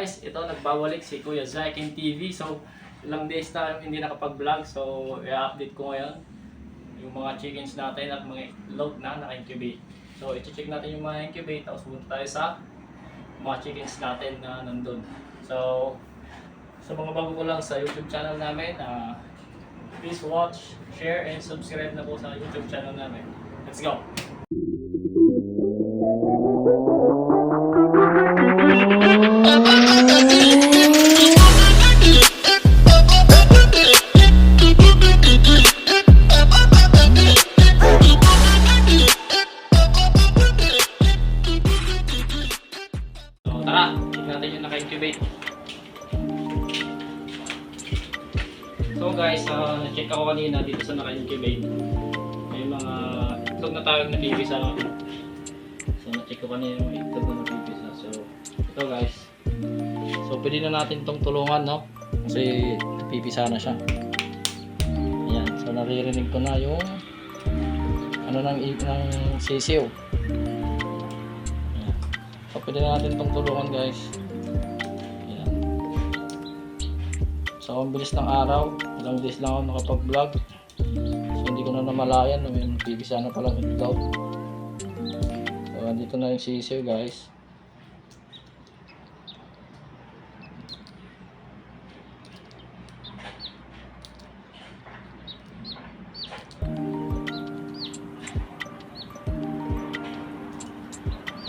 guys, ito nagbabalik si Kuya Zyken TV. So, ilang days na hindi nakapag-vlog. So, i-update ko ngayon yung mga chickens natin at mga itlog na naka-incubate. So, i-check natin yung mga incubate. Tapos punta tayo sa mga chickens natin na nandun. So, sa mga bago ko lang sa YouTube channel namin, please watch, share, and subscribe na po sa YouTube channel namin. Let's go! Tara, check natin yung naka-incubate. So guys, na-check ako kanina dito sa naka-incubate. May mga itlog na tayong napipisa. So na-check ko kanina yung itlog na napipisa. So ito guys. So pwede na natin itong tulungan, no? Kasi napipisa na siya. Ayan, so naririnig ko na yung ano ng sisiw. So, pwede na natin itong tulungan guys. Ayan. So, ang bilis ng araw. Ilang days lang ako nakapag-vlog. So, hindi ko na namalayan. May bibisa na palang itlog. So, andito na yung sisiw guys.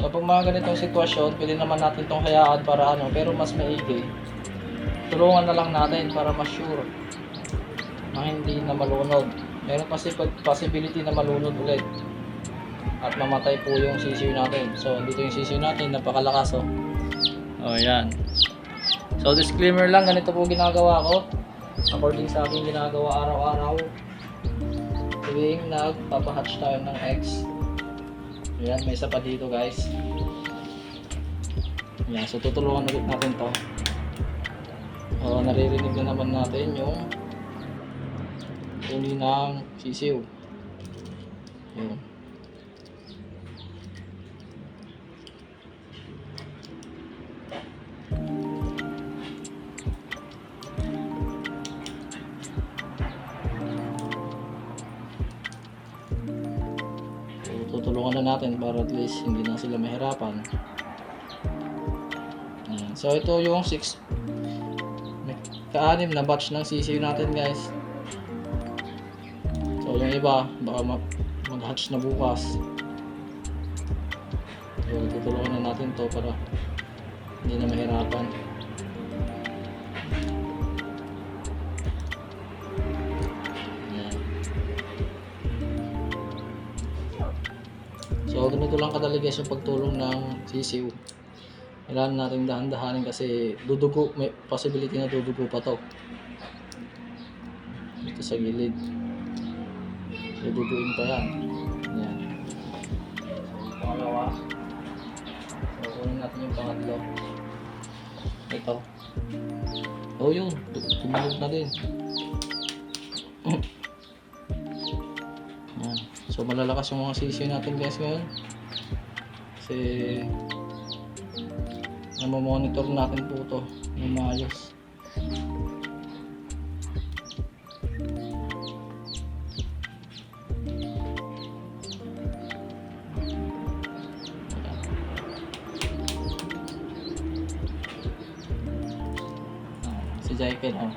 Kapag mga ganitong sitwasyon, pwede naman natin itong hayaan para ano, pero mas maigi. Tulungan na lang natin para mas sure na hindi na malunod. Meron kasi possibility na malunod ulit at mamatay po yung sisiw natin. So, dito yung sisiw natin, napakalakas oh. Oh, yan. So, disclaimer lang, ganito po ginagawa ko. According sa aking ginagawa araw-araw. Tuwing nagpapahatch tayo ng eggs. Ayan, may isa pa dito guys. Ayan, so tutulungan ulit natin to. Naririnig na naman natin yung huni ng sisiw. Ayan. Tutulungan na natin para at least hindi na sila mahirapan. Ayan. So ito yung 6 na batch ng sisiw natin guys. So yung iba baka mag-hatch na bukas. So tutulungan na natin to para hindi na mahirapan. So ganito lang kadali guys yung pagtulong ng sisiw. Kailangan natin dahan-dahanin kasi dudugo, may possibility na dudugo pa to. Ito sa gilid. Duduguin pa yan. Yan. So pangalawa. So kunin natin yung pangatlo. Ito. Oh yun, tumulog na din. Yan. So malalakas yung mga sisiw natin guys ngayon. Kasi monitor natin po ito ng maayos. Si Zyken oh.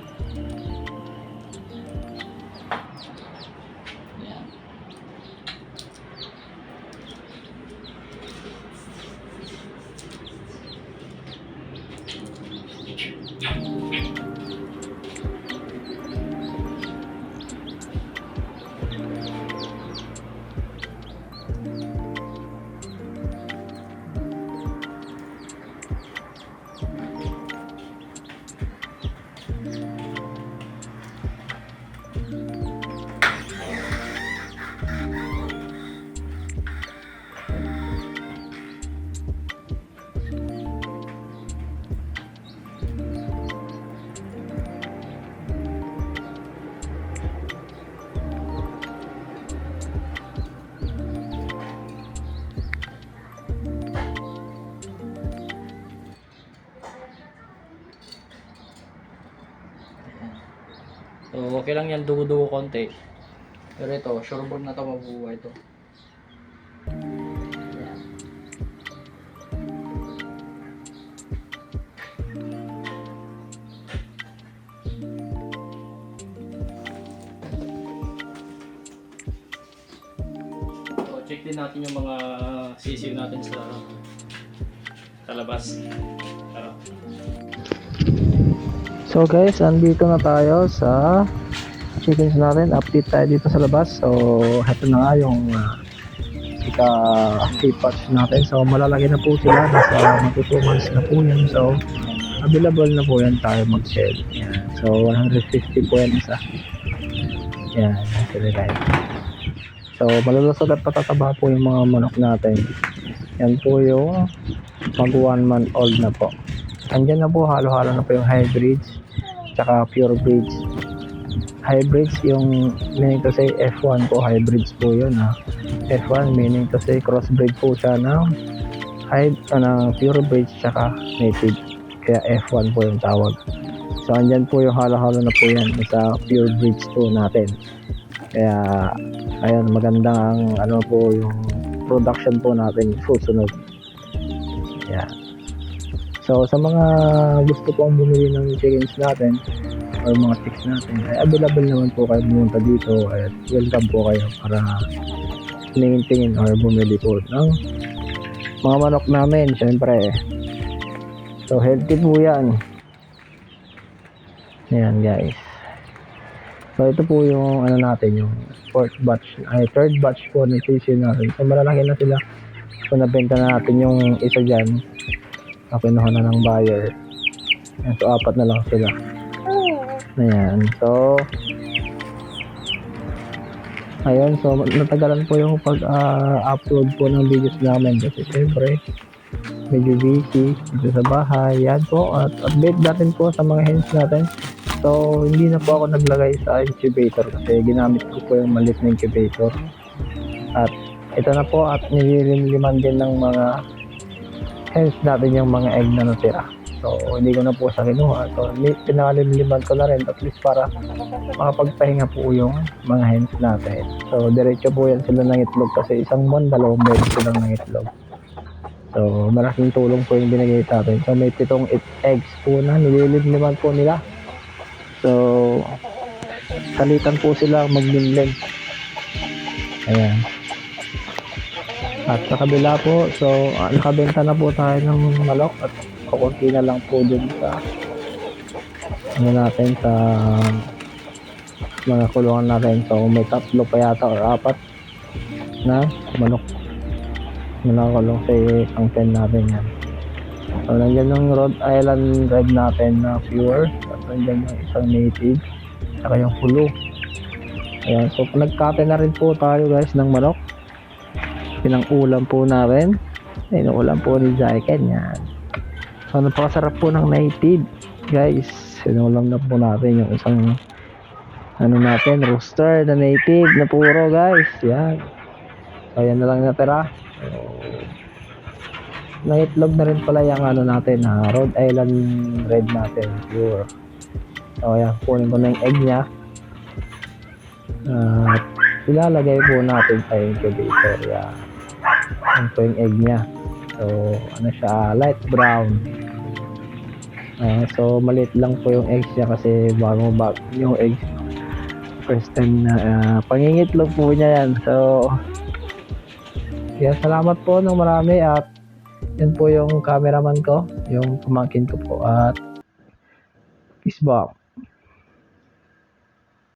So, okay lang yan, dugo-dugo konti. Pero ito, sureboard na to, mabubuhay ito. Yan. So, check din natin yung mga sisiw natin sa labas. Tara. So guys, andito na tayo sa chickens natin. Update tayo dito sa labas. So, heto na nga yung ika-feed patch natin. So, malalaki na po sila. Nasa mag 2 months na po yan. So, available na po yan tayo mag-sell. Yan. So, 150 po yan isa. Yan. Sila guys. So, malulusog at patataba po yung mga manok natin. Yan po yung mag 1 month old na po. Andyan na po, halo-halo na po yung hybrids tsaka pure breeds. Hybrids yung meaning to say F1 po, hybrids po yun ha. F1 meaning to say crossbreed po siya ng pure breeds tsaka native. Kaya F1 po yung tawag. So andyan po yung halo-halo na po yan sa pure breeds po natin. Kaya ayun, magandang ano po yung production po natin susunod. Yeah. So sa mga gusto pong bumili ng chickens natin or mga chicks natin, ay available naman po kayo pumunta dito at welcome po kayo para tingin-tingin or bumili po ng mga manok namin, syempre. So healthy po yan. Ayan guys. So ito po yung ano natin, yung third batch po ng sisiw natin. So malalaki na sila. So nabenta na natin yung isa dyan. Kinuha na ng buyer. Ayan, so 4 na lang sila. Ayan. So ayun, so natagalan po yung pag-upload po ng videos namin kasi syempre medyo busy dito sa bahay. Yan po, at update natin po sa mga hens natin. So hindi na po ako naglagay sa incubator kasi ginamit ko po yung maliit na incubator. At ito na po, at nililiman din ng mga hens natin yung mga egg na natira. So hindi ko na po sa kinuha. So pinakalimliman ko na rin at least para makapagpahinga po yung mga hens natin. So diretso po yan sila ng itlog kasi isang buwan, 2 beses silang ng itlog. So malaking tulong po yung binigay sa atin. So may 7 eggs po na nililimliman po nila. So salitan po sila maglimlim. Ayan. At sa kabila po, so nakabenta na po tayo ng manok at kukunti na lang po dun sa ano natin, sa mga kulungan natin. So may 3 pa yata or 4 na manok na nakakulong sa isang pen natin yan. So nandiyan yung Rhode Island Red natin na pure, at nandiyan yung isang native saka yung Hulu. Ayan, so nagkate na rin po tayo guys ng manok. Pinang-ulam po natin. Inuulam po ni Jaiken yan. So napakasarap po ng native guys. Inuulam na po natin yung isang ano natin, rooster na native na puro guys. Yan. So yan na lang natira. So, naitlog na rin pala yung ano natin ha, Rhode Island Red natin pure. So ayan, kunin ko na yung egg nya. At ilalagay po natin sa incubator. Yan. Yan po yung egg nya. So ano siya, light brown. So maliit lang po yung eggs niya kasi bago yung eggs first time na pangingitlog po niya yan. So yan, salamat po ng marami. At yan po yung cameraman ko, yung pamangkin ko po, at peace bomb.